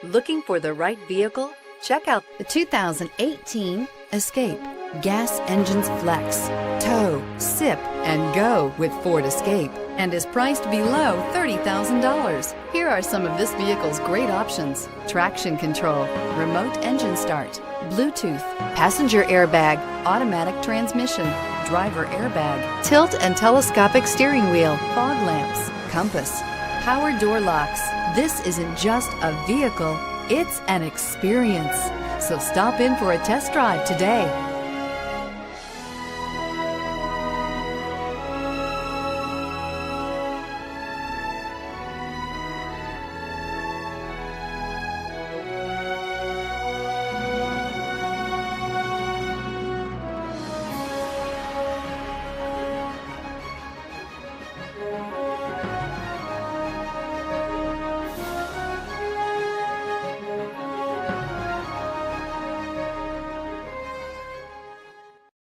Looking for the right vehicle? Check out the 2018 Escape. Gas engines flex, tow, sip, and go with Ford Escape, and is priced below $30,000. Here are some of this vehicle's great options: traction control, remote engine start, Bluetooth, passenger airbag, automatic transmission, driver airbag, tilt and telescopic steering wheel, fog lamps, compass, power door locks. This isn't just a vehicle, it's an experience. So stop in for a test drive today.